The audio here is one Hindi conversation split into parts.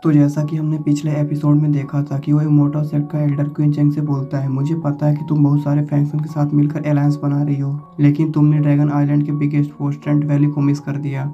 तो जैसा कि हमने पिछले एपिसोड में देखा था कि वो इमोर्टल सेट का एल्डर क्वीन चेंग से बोलता है, मुझे पता है कि तुम बहुत सारे फैक्शन के साथ मिलकर अलायंस बना रही हो, लेकिन तुमने ड्रैगन आइलैंड के बिगेस्ट फोर्स ट्रेंट वैली को मिस कर दिया।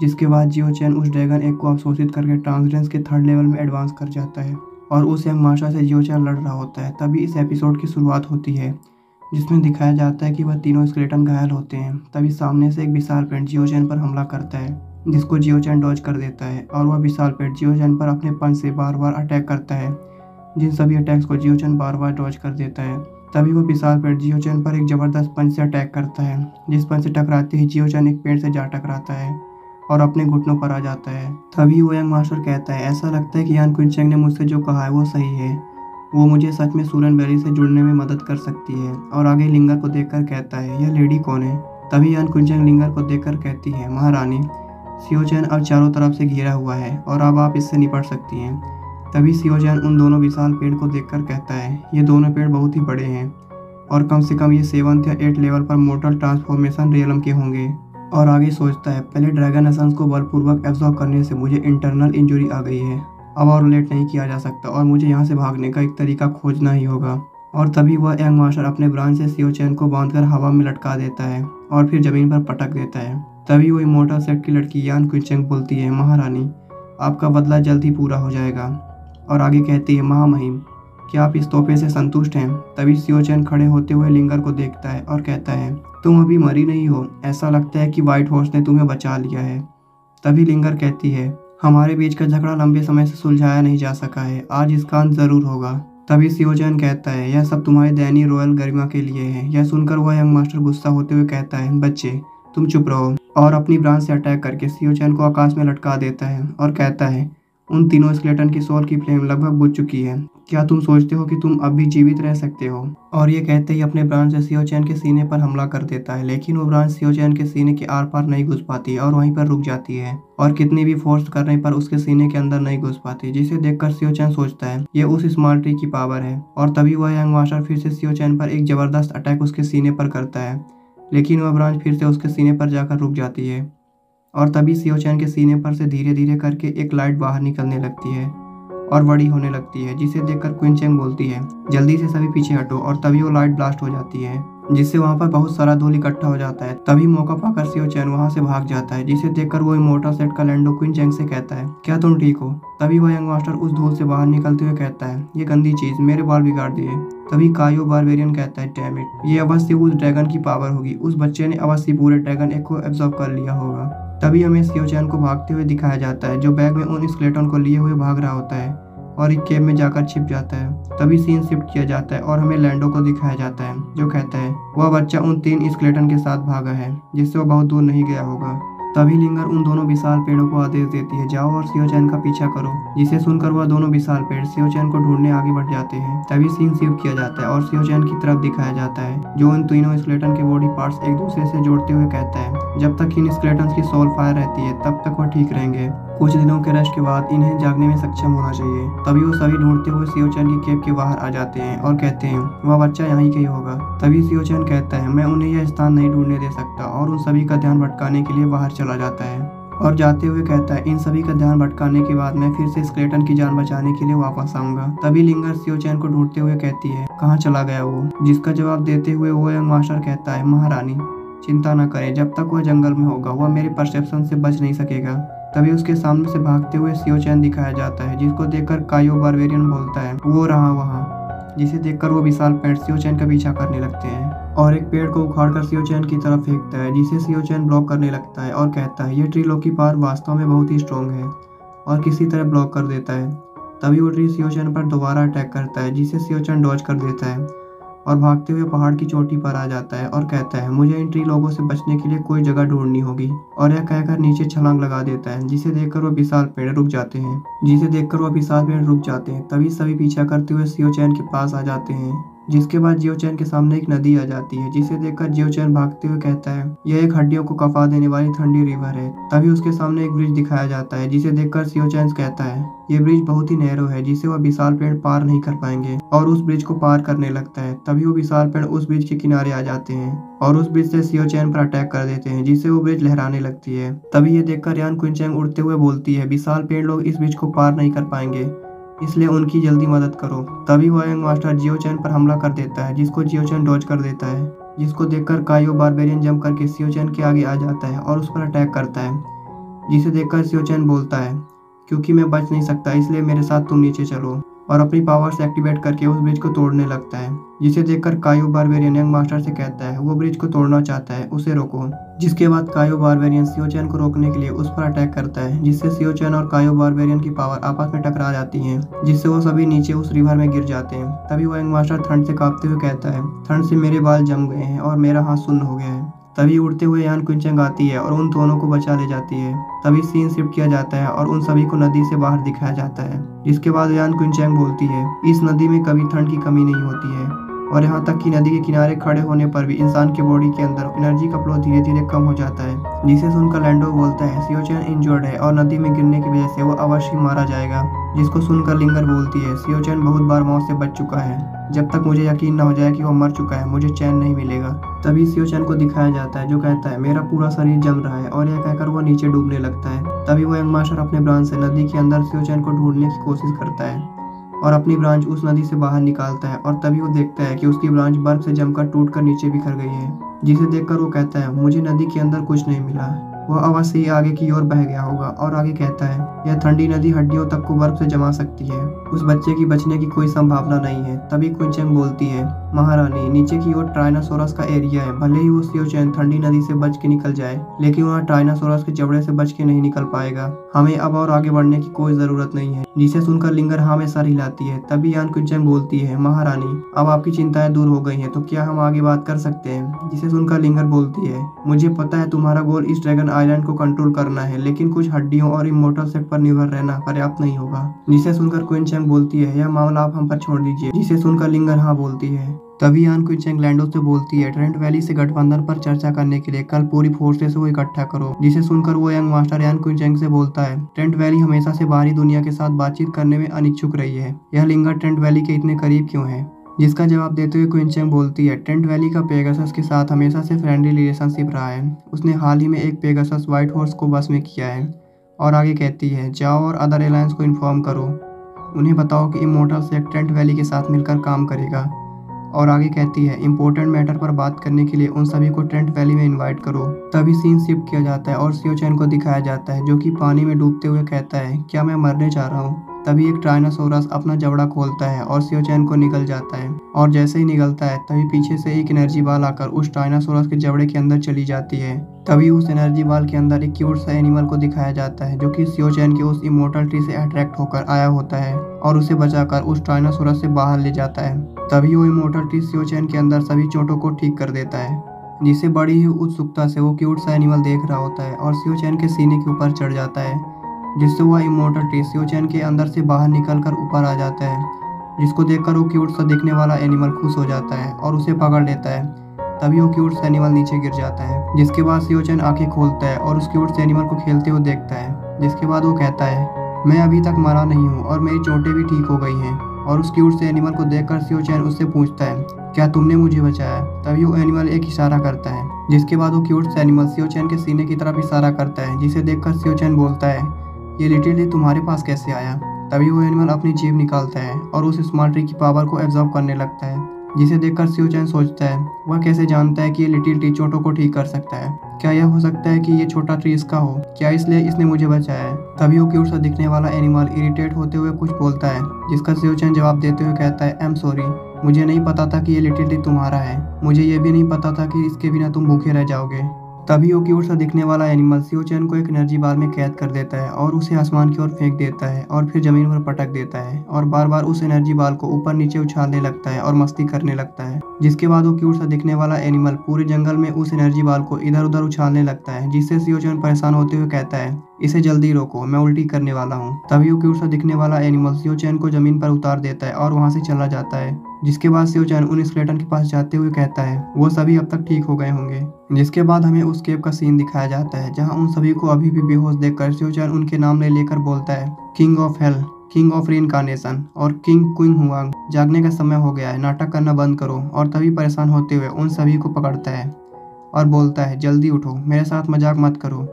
जिसके बाद जियो चैन उस ड्रैगन एग को अवशोषित करके ट्रांसडेंस के थर्ड लेवल में एडवांस कर जाता है और उस यंग मास्टर से जियो चैन लड़ रहा होता है। तभी इस एपिसोड की शुरुआत होती है जिसमें दिखाया जाता है कि वह तीनों स्केलेटन घायल होते हैं। तभी सामने से एक विशाल पेंट जियो चैन पर हमला करता है जिसको जियो चैन डॉज कर देता है और वह विशाल पेंट जियो चैन पर अपने पंच से बार बार अटैक करता है, जिन सभी अटैक्स को जियो चैन बार बार डॉज कर देता है। तभी वो विशाल पेंट जियो चैन पर एक जबरदस्त पंच से अटैक करता है, जिस पंच से टकराते ही जियो चैन एक पेड़ से जा टकराता है और अपने घुटनों पर आ जाता है। तभी वो यंग मास्टर कहता है, ऐसा लगता है कि यान क्विन चेंग ने मुझसे जो कहा है वो सही है, वो मुझे सच में सूरन वैली से जुड़ने में मदद कर सकती है। और आगे लिंगर को देखकर कहता है, यह लेडी कौन है? तभी यान क्विन चेंग लिंगर को देखकर कहती है, महारानी, जियो चैन अब चारों तरफ से घिरा हुआ है और अब आप इससे निपट सकती हैं। तभी जियो चैन उन दोनों विशाल पेड़ को देखकर कहता है, ये दोनों पेड़ बहुत ही बड़े हैं और कम से कम ये 7 या 8 लेवल पर मोर्टल ट्रांसफॉर्मेशन रियलम के होंगे। और आगे सोचता है, पहले ड्रैगन एसेंस को बलपूर्वक एब्जॉर्ब करने से मुझे इंटरनल इंजरी आ गई है, अब और लेट नहीं किया जा सकता और मुझे यहाँ से भागने का एक तरीका खोजना ही होगा। और तभी वह यंग मास्टर अपने ब्रांच से जियो चैन को बांधकर हवा में लटका देता है और फिर जमीन पर पटक देता है। तभी वो इमोर्टल सेट की लड़की यान क्विन चेंग बोलती है, महारानी, आपका बदला जल्द ही पूरा हो जाएगा। और आगे कहती है, महामहिम, क्या आप इस तोहफे से संतुष्ट हैं? तभी जियो चैन खड़े होते हुए लिंगर को देखता है और कहता है, तुम अभी मरी नहीं हो, ऐसा लगता है कि व्हाइट हॉर्स ने तुम्हें बचा लिया है। तभी लिंगर कहती है, हमारे बीच का झगड़ा लंबे समय से सुलझाया नहीं जा सका है, आज इसका अंत जरूर होगा। तभी जियो चैन कहता है, यह सब तुम्हारी दयनीय रॉयल गरिमा के लिए है। यह सुनकर वह यंग मास्टर गुस्सा होते हुए कहता है, बच्चे तुम चुप रहो, और अपनी ब्रांच से अटैक करके जियो चैन को आकाश में लटका देता है और कहता है, उन तीनों स्केलेटन की सोल की फ्लेम लगभग बुझ चुकी है, क्या तुम सोचते हो कि तुम अब भी जीवित रह सकते हो? और ये कहते ही अपने ब्रांच से जियो चैन के सीने पर हमला कर देता है, लेकिन वो ब्रांच जियो चैन के सीने के आर पार नहीं घुस पाती और वहीं पर रुक जाती है और कितनी भी फोर्स करने पर उसके सीने के अंदर नहीं घुस पाती, जिसे देखकर जियो चैन सोचता है ये उस स्मॉल ट्री की पावर है। और तभी वह यंग मास्टर फिर से जियो चैन पर एक जबरदस्त अटैक उसके सीने पर करता है, लेकिन वह ब्रांच फिर से उसके सीने पर जाकर रुक जाती है। और तभी जियो चैन के सीने पर से धीरे धीरे करके एक लाइट बाहर निकलने लगती है और बड़ी होने लगती है, जिसे देखकर क्वीन चेंग बोलती है, जल्दी से सभी पीछे हटो। और तभी वो लाइट ब्लास्ट हो जाती है, जिससे वहाँ पर बहुत सारा धूल इकट्ठा हो जाता है। तभी मौका पाकर जियो चैन वहाँ से भाग जाता है, जिसे देखकर वो इमोर्टल सेट का लैंडो क्वीन चेंग से कहता है, क्या तुम ठीक हो? तभी वो यंग मास्टर उस धूल से बाहर निकलते हुए कहता है, ये गंदी चीज मेरे बाल बिगाड़ दिए। तभी कायो बारबेरियन कहता है, डैम इट, ये अवश्य उस ड्रैगन की पावर होगी, उस बच्चे ने अवश्य पूरे ड्रैगन एग को एब्जॉर्ब कर लिया होगा। तभी हमें जियो चैन को भागते हुए दिखाया जाता है, जो बैग में उन स्केलेटन को लिए हुए भाग रहा होता है और एक केव में जाकर छिप जाता है। तभी सीन शिफ्ट किया जाता है और हमें लैंडो को दिखाया जाता है, जो कहता है वह बच्चा उन 3 स्केलेटन के साथ भागा है, जिससे वह बहुत दूर नहीं गया होगा। तभी लिंगर उन दोनों विशाल पेड़ों को आदेश देती है, जाओ और जियो चैन का पीछा करो, जिसे सुनकर वह दोनों विशाल पेड़ जियो चैन को ढूंढने आगे बढ़ जाते हैं। तभी सीन शिफ्ट किया जाता है और जियो चैन की तरफ दिखाया जाता है, जो इन तीनों स्केलेटन के बॉडी पार्ट्स एक दूसरे से जोड़ते हुए कहता है, जब तक इन स्केलेटन की सोल फायर रहती है तब तक वह ठीक रहेंगे, कुछ दिनों के रेस्ट के बाद इन्हें जागने में सक्षम होना चाहिए। तभी वो सभी ढूंढते हुए जियो चैन की केव के बाहर आ जाते हैं और कहते हैं, वह बच्चा यहीं कहीं होगा। तभी जियो चैन कहता है, मैं उन्हें यह स्थान नहीं ढूंढने दे सकता, और उन सभी का ध्यान भटकाने के लिए बाहर चला जाता है और जाते हुए कहता है, इन सभी का ध्यान भटकाने के बाद मैं फिर से स्केलेटन की जान बचाने के लिए वापस आऊंगा। तभी लिंगर जियो चैन को ढूंढते हुए कहती है, कहाँ चला गया वो? जिसका जवाब देते हुए वो यंग मास्टर कहता है, महारानी, चिंता न करें, जब तक वह जंगल में होगा वह मेरे परसेप्शन से बच नहीं सकेगा। तभी उसके सामने से भागते हुए जियो चैन दिखाया जाता है, जिसको देखकर कायो बारबेरियन बोलता है, वो रहा वहाँ, जिसे देखकर वो विशाल पेड़ जियो चैन का पीछा करने लगते हैं और एक पेड़ को उखाड़कर जियो चैन की तरफ फेंकता है, जिसे जियो चैन ब्लॉक करने लगता है और कहता है, यह ट्री लो की पावर वास्तव में बहुत ही स्ट्रॉन्ग है, और किसी तरह ब्लॉक कर देता है। तभी वो ट्री जियो चैन पर दोबारा अटैक करता है, जिसे जियो चैन डॉज कर देता है और भागते हुए पहाड़ की चोटी पर आ जाता है और कहता है, मुझे इन ट्री लोगों से बचने के लिए कोई जगह ढूंढनी होगी। और यह कहकर नीचे छलांग लगा देता है, जिसे देखकर वो विशाल पेड़ रुक जाते हैं। तभी सभी पीछा करते हुए जियो चैन के पास आ जाते हैं, जिसके बाद जियोचैन के सामने एक नदी आ जाती है, जिसे देखकर जियोचैन भागते हुए कहता है यह एक हड्डियों को कफा देने वाली ठंडी रिवर है। तभी उसके सामने एक ब्रिज दिखाया जाता है, जिसे देखकर जियोचैन कहता है ये ब्रिज बहुत ही नैरो है, जिसे वह विशाल पेड़ पार नहीं कर पाएंगे, और उस ब्रिज को पार करने लगता है। तभी वो विशाल पेड़ उस ब्रिज के किनारे आ जाते हैं और उस ब्रिज से जियोचैन पर अटैक कर देते हैं, जिससे वो ब्रिज लहराने लगती है। तभी ये देखकर यान क्विनचैंग उड़ते हुए बोलती है विशाल पेड़ लोग इस ब्रिज को पार नहीं कर पाएंगे, इसलिए उनकी जल्दी मदद करो। तभी वो यंग मास्टर जियोचैन पर हमला कर देता है, जिसको जियोचैन डॉज कर देता है, जिसको देखकर कायो बारबेरियन जंप करके जियोचैन के आगे आ जाता है और उस पर अटैक करता है, जिसे देखकर जियोचैन बोलता है क्योंकि मैं बच नहीं सकता इसलिए मेरे साथ तुम नीचे चलो, और अपनी पावर्स एक्टिवेट करके उस ब्रिज को तोड़ने लगता है, जिसे देखकर कायो बारबेरियन यंग मास्टर से कहता है वो ब्रिज को तोड़ना चाहता है, उसे रोको। जिसके बाद कायो बारबेरियन जियोचैन को रोकने के लिए उस पर अटैक करता है, जिससे जियोचैन और कायो बारबेरियन की पावर आपस में टकरा जाती है, जिससे वो सभी नीचे उस रिवर में गिर जाते हैं। तभी वो यंग मास्टर ठंड से कांपते हुए कहता है ठंड से मेरे बाल जम गए हैं और मेरा हाथ सुन्न हो गया है। तभी उड़ते हुए यान क्विनचैंग आती है और उन दोनों को बचा ले जाती है। तभी सीन शिफ्ट किया जाता है और उन सभी को नदी से बाहर दिखाया जाता है। इसके बाद यान क्विनचैंग बोलती है इस नदी में कभी ठंड की कमी नहीं होती है, और यहाँ तक कि नदी के किनारे खड़े होने पर भी इंसान के बॉडी के अंदर एनर्जी का फ्लो धीरे धीरे कम हो जाता है, जिसे सुनकर लैंडो बोलता है जियोचैन इंजर्ड है और नदी में गिरने की वजह से वो अवश्य मारा जाएगा। जिसको सुनकर लिंगर बोलती है जियोचैन बहुत बार मौत से बच चुका है, जब तक मुझे यकीन न हो जाए कि वो मर चुका है मुझे चैन नहीं मिलेगा। तभी जियोचैन को दिखाया जाता है जो कहता है मेरा पूरा शरीर जम रहा है, और यह कहकर वो नीचे डूबने लगता है। तभी वो यंग मास्टर अपने ब्रांच से नदी के अंदर जियोचैन को ढूंढने की कोशिश करता है और अपनी ब्रांच उस नदी से बाहर निकालता है, और तभी वो देखता है कि उसकी ब्रांच बर्फ से जमकर टूटकर नीचे बिखर गई है, जिसे देखकर वो कहता है मुझे नदी के अंदर कुछ नहीं मिला, वह अवश्य ही आगे की ओर बह गया होगा। और आगे कहता है यह ठंडी नदी हड्डियों तक को बर्फ से जमा सकती है, उस बच्चे की बचने की कोई संभावना नहीं है। तभी क्विनचैंग बोलती है महारानी नीचे की ओर ट्राइनासोरस का एरिया है, भले ही वो जियोचैन ठंडी नदी से बच के निकल जाए लेकिन वह ट्राइनासोरस के जबड़े से बच के नहीं निकल पाएगा, हमें अब और आगे बढ़ने की कोई जरूरत नहीं है। जिसे सुनकर लिंगर हाँ में सर हिलाती है। तभी यान क्विनचैंग बोलती है महारानी अब आपकी चिंताएं दूर हो गई हैं, तो क्या हम आगे बात कर सकते हैं। जिसे सुनकर लिंगर बोलती है मुझे पता है तुम्हारा गोल इस ड्रैगन आइलैंड को कंट्रोल करना है, लेकिन कुछ हड्डियों और इमोर्टल सेट पर निर्भर रहना पर्याप्त नहीं होगा। जिसे सुनकर क्विनचैंग बोलती है यह मामला आप हम पर छोड़ दीजिए। जिसे सुनकर लिंगर हाँ बोलती है। तभी यान क्विनचैंग लैंडो से बोलती है ट्रेंट वैली से गठबंधन पर चर्चा करने के लिए कल पूरी फोर्सेस को इकट्ठा करो। जिसे सुनकर वो यंग मास्टर यान क्विनचैंग से बोलता है ट्रेंट वैली हमेशा से बाहरी दुनिया के साथ बातचीत करने में अनिच्छुक रही है, यह लिंगर ट्रेंट वैली के इतने करीब क्यों है। जिसका जवाब देते हुए क्विनचैंग बोलती है ट्रेंट वैली का पेगासस के साथ हमेशा से फ्रेंडली रिलेशनशिप रहा है, उसने हाल ही में एक पेगासस व्हाइट हॉर्स को बस में किया है। और आगे कहती है जाओ और अदर एलायंस को इन्फॉर्म करो, उन्हें बताओ कि इमोर्टल से ट्रेंट वैली के साथ मिलकर काम करेगा। और आगे कहती है इम्पोर्टेंट मैटर पर बात करने के लिए उन सभी को ट्रेंट वैली में इनवाइट करो। तभी सीन शिफ्ट किया जाता है और जियोचैन को दिखाया जाता है जो कि पानी में डूबते हुए कहता है क्या मैं मरने जा रहा हूँ। तभी एक ट्राइनासोरस अपना जबड़ा खोलता है और जियोचैन को निकल जाता है, और जैसे ही निकलता है तभी पीछे से एक एनर्जी बॉल आकर उस ट्राइनासोरस के जबड़े के अंदर चली जाती है। तभी उस एनर्जी बॉल के अंदर एक क्यूट सा एनिमल को दिखाया जाता है जो कि जियोचैन के उस इमोर्टल ट्री से अट्रैक्ट होकर आया होता है और उसे बचाकर उस ट्राइनासोरस से बाहर ले जाता है। तभी वो इमोर्टल ट्री जियोचैन के अंदर सभी चोटों को ठीक कर देता है, जिसे बड़ी ही उत्सुकता से वो क्यूट सा एनिमल देख रहा होता है और जियोचैन के सीने के ऊपर चढ़ जाता है, जिससे वह इमोर्टल ट्री जियोचैन के अंदर से बाहर निकलकर ऊपर आ जाता है। जिसको देखकर वो क्यूट सा दिखने वाला एनिमल खुश हो जाता है और उसे पकड़ लेता है। तभी वो क्यूट सा एनिमल नीचे गिर जाता है, जिसके बाद जियोचैन आंखें खोलता है और उस क्यूट से एनिमल को खेलते हुए देखता है। जिसके बाद वो कहता है मैं अभी तक मरा नहीं हूँ और मेरी चोटें भी ठीक हो गई हैं। और उस क्यूट से एनिमल को देखकर जियोचैन उससे पूछता है क्या तुमने मुझे बचाया। तभी वो एनिमल एक इशारा करता है, जिसके बाद वो क्यूट से एनिमल जियोचैन के सीने की तरफ इशारा करता है, जिसे देखकर जियोचैन बोलता है ये लिटिल ट्री तुम्हारे पास कैसे आया। तभी वो एनिमल अपनी जीभ निकालता है और उस स्मॉल ट्री की पावर को एब्जॉर्ब करने लगता है, जिसे देखकर जियोचैन सोचता है वह कैसे जानता है कि ये लिटिल ट्री चोटों को ठीक कर सकता है। क्या यह हो सकता है कि ये छोटा ट्री इसका हो, क्या इसलिए इसने मुझे बचाया है। तभी वो क्यूट सा दिखने वाला एनिमल इरिटेट होते हुए कुछ बोलता है, जिसका जियोचैन जवाब देते हुए कहता है आई एम सॉरी, मुझे नहीं पता था कि ये लिटिल ट्री तुम्हारा है, मुझे ये भी नहीं पता था कि इसके बिना तुम भूखे रह जाओगे। तभी वो क्यूट सा दिखने वाला एनिमल जियोचैन को एक एनर्जी बाल में कैद कर देता है और उसे आसमान की ओर फेंक देता है और फिर जमीन पर पटक देता है और बार बार उस एनर्जी बाल को ऊपर नीचे उछालने लगता है और मस्ती करने लगता है। जिसके बाद वो क्यूट सा दिखने वाला एनिमल पूरे जंगल में उस एनर्जी बाल को इधर उधर उछालने लगता है, जिससे जियोचैन परेशान होते हुए कहता है इसे जल्दी रोको, मैं उल्टी करने वाला हूँ। तभी वो क्यूट सा दिखने वाला एनिमल सियो चैन को जमीन पर उतार देता है और वहाँ से चला जाता है। जिसके बाद सियो चैन उन स्केलेटन के पास जाते हुए कहता है वो सभी अब तक ठीक हो गए होंगे। जिसके बाद हमें उस केव का सीन दिखाया जाता है जहाँ उन सभी को अभी भी बेहोश देखकर सियो चैन उनके नाम लेकर बोलता है, king of hell, king of reincarnation और किंग क्विंग हुआंग, जागने का समय हो गया है, नाटक करना बंद करो। और तभी परेशान होते हुए उन सभी को पकड़ता है और बोलता है जल्दी उठो, मेरे साथ मजाक मत करो।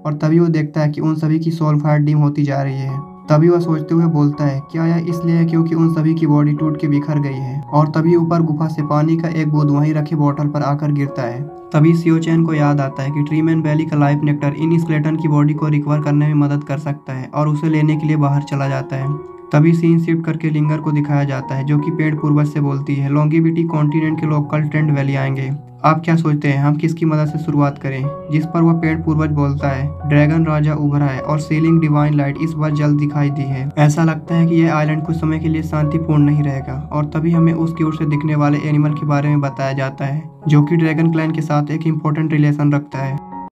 और तभी वो देखता है कि उन सभी की सोल फायर डिम होती जा रही है। तभी वह सोचते हुए बोलता है क्या यह इसलिए है क्योंकि उन सभी की बॉडी टूट के बिखर गई है। और तभी ऊपर गुफा से पानी का एक बूंद वहीं रखे बोतल पर आकर गिरता है। तभी सियो चैन को याद आता है कि ट्रीमैन वैली का लाइफ नेक्टर इन स्केलेटन की बॉडी को रिकवर करने में मदद कर सकता है और उसे लेने के लिए बाहर चला जाता है। तभी सीन शिफ्ट करके लिंगर को दिखाया जाता है जो कि पेड़ पूर्वज से बोलती है लॉन्गिविटी कॉन्टिनेंट के लोग कल ट्रेंड वैली आएंगे। आप क्या सोचते हैं हम किसकी मदद से शुरुआत करें? जिस पर वह पेड़ पूर्वज बोलता है ड्रैगन राजा उभरा है और सीलिंग डिवाइन लाइट इस बार जल्द दिखाई दी है। ऐसा लगता है कि यह आइलैंड कुछ समय के लिए शांतिपूर्ण नहीं रहेगा। और तभी हमें उस की ओर से दिखने वाले एनिमल के बारे में बताया जाता है जो कि ड्रैगन क्लैन के साथ एक इम्पोर्टेंट रिलेशन रखता है।